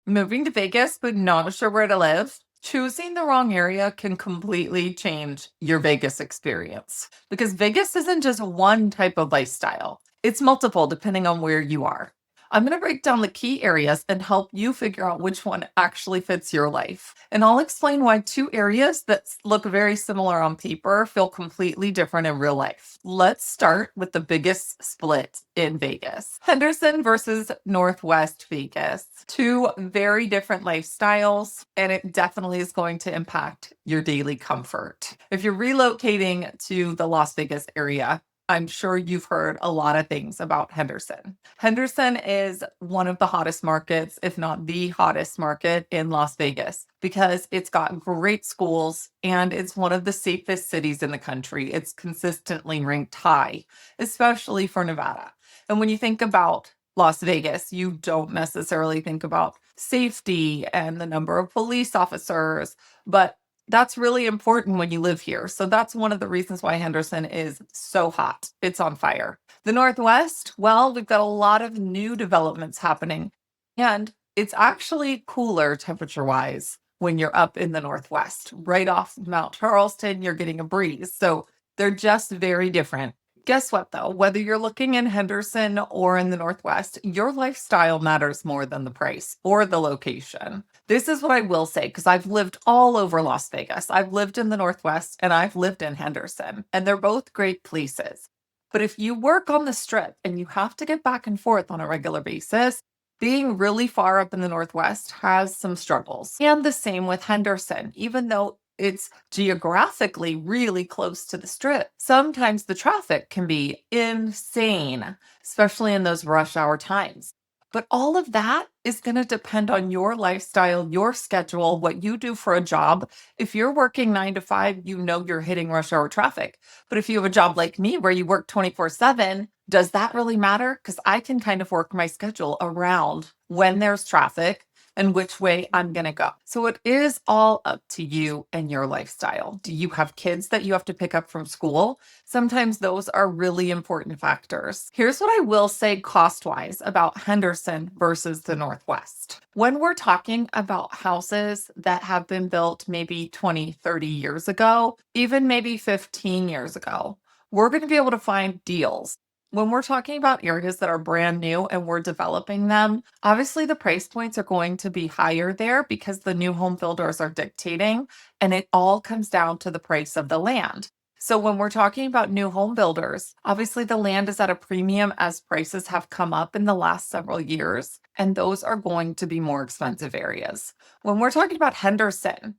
Moving to Vegas, but not sure where to live? Choosing the wrong area can completely change your Vegas experience because Vegas isn't just one type of lifestyle, it's multiple depending on where you are. I'm going to break down the key areas and help you figure out which one actually fits your life. And I'll explain why two areas that look very similar on paper feel completely different in real life. Let's start with the biggest split in Vegas: Henderson versus Northwest Vegas. Two very different lifestyles, and it definitely is going to impact your daily comfort. If you're relocating to the Las Vegas area, I'm sure you've heard a lot of things about Henderson. Henderson is one of the hottest markets, if not the hottest market in Las Vegas, because it's got great schools and it's one of the safest cities in the country. It's consistently ranked high, especially for Nevada. And when you think about Las Vegas, you don't necessarily think about safety and the number of police officers, but that's really important when you live here. So that's one of the reasons why Henderson is so hot. It's on fire. The Northwest, well, we've got a lot of new developments happening, and it's actually cooler temperature wise when you're up in the Northwest. Right off Mount Charleston, you're getting a breeze. So they're just very different. Guess what, though? Whether you're looking in Henderson or in the Northwest, your lifestyle matters more than the price or the location. This is what I will say, because I've lived all over Las Vegas. I've lived in the Northwest and I've lived in Henderson, and they're both great places. But if you work on the strip and you have to get back and forth on a regular basis, being really far up in the Northwest has some struggles. And the same with Henderson, even though it's geographically really close to the strip. Sometimes the traffic can be insane, especially in those rush hour times. But all of that is going to depend on your lifestyle, your schedule, what you do for a job. If you're working 9 to 5, you know you're hitting rush hour traffic. But if you have a job like me where you work 24/7, does that really matter? Because I can kind of work my schedule around when there's traffic and which way I'm going to go. So it is all up to you and your lifestyle. Do you have kids that you have to pick up from school? Sometimes those are really important factors. Here's what I will say cost-wise about Henderson versus the Northwest. When we're talking about houses that have been built maybe 20, 30 years ago, even maybe 15 years ago, we're going to be able to find deals. When we're talking about areas that are brand new and we're developing them, obviously the price points are going to be higher there because the new home builders are dictating, and it all comes down to the price of the land. So when we're talking about new home builders, obviously the land is at a premium as prices have come up in the last several years, and those are going to be more expensive areas. When we're talking about Henderson,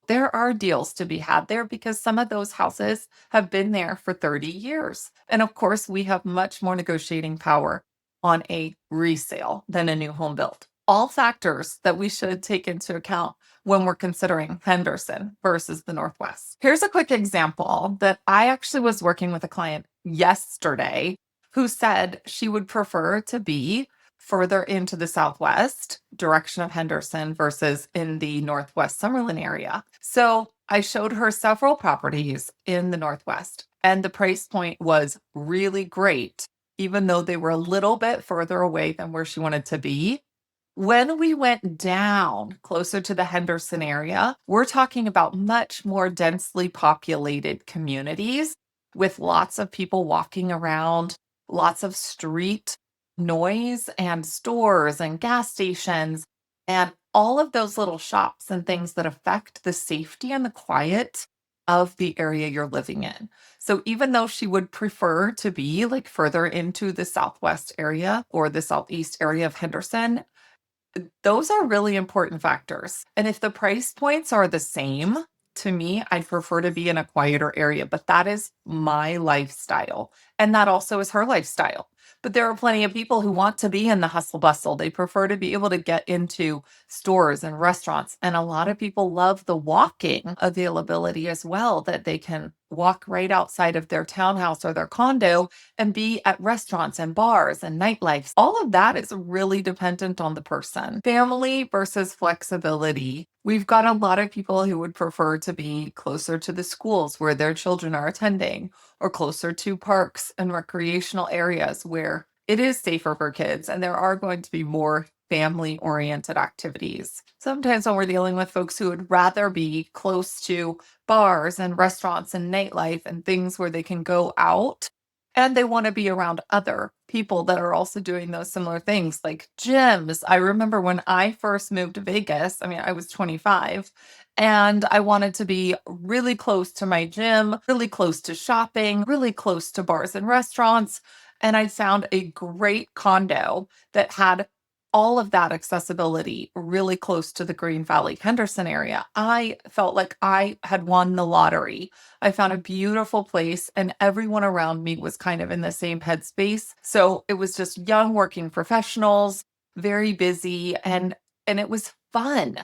there are deals to be had there because some of those houses have been there for 30 years. And of course, we have much more negotiating power on a resale than a new home build. All factors that we should take into account when we're considering Henderson versus the Northwest. Here's a quick example that I actually was working with a client yesterday who said she would prefer to be further into the southwest direction of Henderson versus in the northwest Summerlin area. So I showed her several properties in the northwest, and the price point was really great, even though they were a little bit further away than where she wanted to be. When we went down closer to the Henderson area, we're talking about much more densely populated communities with lots of people walking around, lots of street noise and stores and gas stations and all of those little shops and things that affect the safety and the quiet of the area you're living in. So even though she would prefer to be like further into the southwest area or the southeast area of Henderson, those are really important factors. And if the price points are the same, to me, I'd prefer to be in a quieter area, but that is my lifestyle. And that also is her lifestyle. But there are plenty of people who want to be in the hustle bustle. They prefer to be able to get into stores and restaurants. And a lot of people love the walking availability as well, that they can walk right outside of their townhouse or their condo and be at restaurants and bars and nightlife. All of that is really dependent on the person. Family versus flexibility. We've got a lot of people who would prefer to be closer to the schools where their children are attending, or closer to parks and recreational areas where it is safer for kids and there are going to be more family oriented activities. Sometimes when we're dealing with folks who would rather be close to bars and restaurants and nightlife and things where they can go out and they want to be around other people that are also doing those similar things like gyms. I remember when I first moved to Vegas, I mean, I was 25 and I wanted to be really close to my gym, really close to shopping, really close to bars and restaurants. And I found a great condo that had all of that accessibility really close to the Green Valley, Henderson area. I felt like I had won the lottery. I found a beautiful place and everyone around me was kind of in the same headspace. So it was just young working professionals, very busy and it was fun.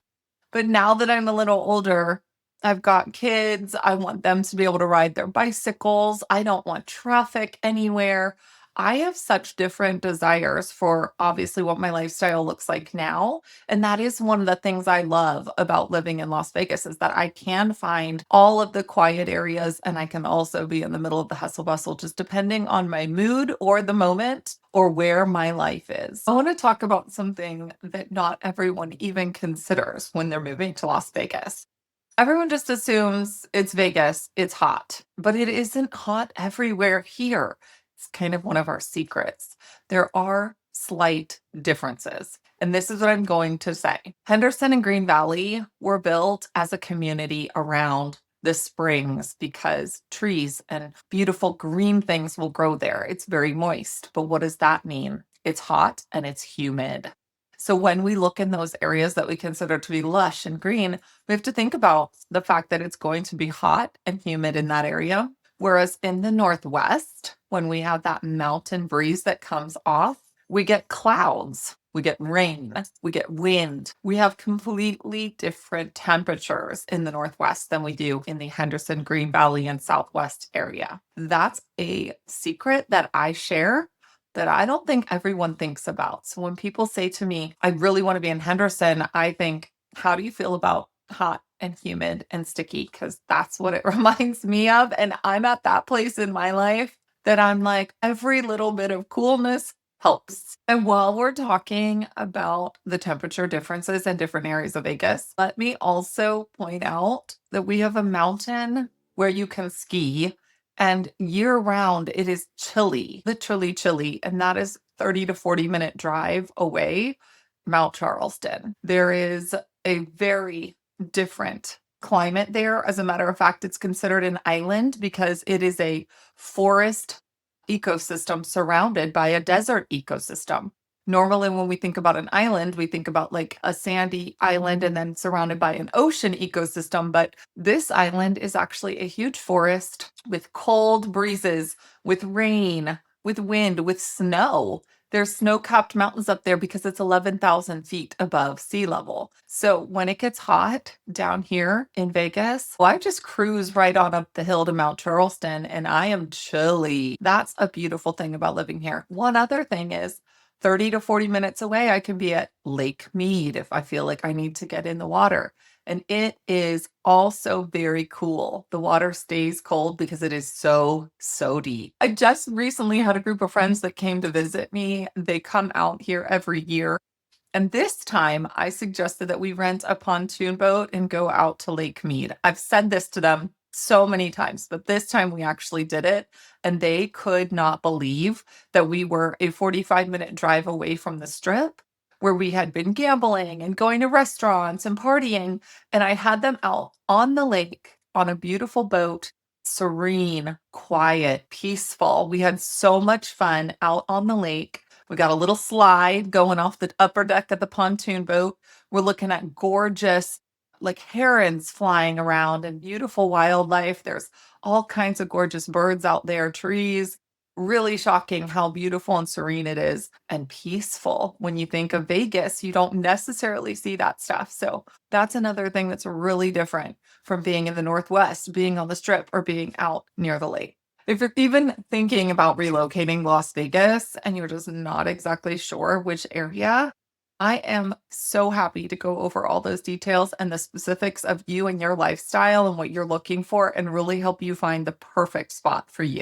But now that I'm a little older, I've got kids. I want them to be able to ride their bicycles. I don't want traffic anywhere. I have such different desires for obviously what my lifestyle looks like now. And that is one of the things I love about living in Las Vegas is that I can find all of the quiet areas and I can also be in the middle of the hustle bustle, just depending on my mood or the moment or where my life is. I want to talk about something that not everyone even considers when they're moving to Las Vegas. Everyone just assumes it's Vegas, it's hot, but it isn't hot everywhere here. It's kind of one of our secrets. There are slight differences. And this is what I'm going to say. Henderson and Green Valley were built as a community around the springs because trees and beautiful green things will grow there. It's very moist. But what does that mean? It's hot and it's humid. So when we look in those areas that we consider to be lush and green, we have to think about the fact that it's going to be hot and humid in that area. Whereas in the Northwest, when we have that mountain breeze that comes off, we get clouds, we get rain, we get wind. We have completely different temperatures in the Northwest than we do in the Henderson, Green Valley, and Southwest area. That's a secret that I share that I don't think everyone thinks about. So when people say to me, I really want to be in Henderson, I think, how do you feel about hot and humid and sticky? Because that's what it reminds me of. And I'm at that place in my life that I'm like, every little bit of coolness helps. And while we're talking about the temperature differences in different areas of Vegas, let me also point out that we have a mountain where you can ski and year round, it is chilly, literally chilly. And that is 30 to 40-minute drive away, Mount Charleston. There is a very different climate there. As a matter of fact, it's considered an island because it is a forest ecosystem surrounded by a desert ecosystem. Normally, when we think about an island, we think about like a sandy island and then surrounded by an ocean ecosystem. But this island is actually a huge forest with cold breezes, with rain, with wind, with snow. There's snow-capped mountains up there because it's 11,000 feet above sea level. So when it gets hot down here in Vegas, well, I just cruise right on up the hill to Mount Charleston and I am chilly. That's a beautiful thing about living here. One other thing is 30 to 40 minutes away, I can be at Lake Mead if I feel like I need to get in the water. And it is also very cool. The water stays cold because it is so, so deep. I just recently had a group of friends that came to visit me. They come out here every year. And this time I suggested that we rent a pontoon boat and go out to Lake Mead. I've said this to them so many times, but this time we actually did it. And they could not believe that we were a 45-minute drive away from the strip where we had been gambling and going to restaurants and partying. And I had them out on the lake on a beautiful boat, serene, quiet, peaceful. We had so much fun out on the lake. We got a little slide going off the upper deck of the pontoon boat. We're looking at gorgeous, like herons flying around and beautiful wildlife. There's all kinds of gorgeous birds out there, trees. Really shocking how beautiful and serene it is and peaceful. When you think of Vegas, you don't necessarily see that stuff. So that's another thing that's really different from being in the Northwest, being on the strip, or being out near the lake. If you're even thinking about relocating Las Vegas and you're just not exactly sure which area, I am so happy to go over all those details and the specifics of you and your lifestyle and what you're looking for and really help you find the perfect spot for you.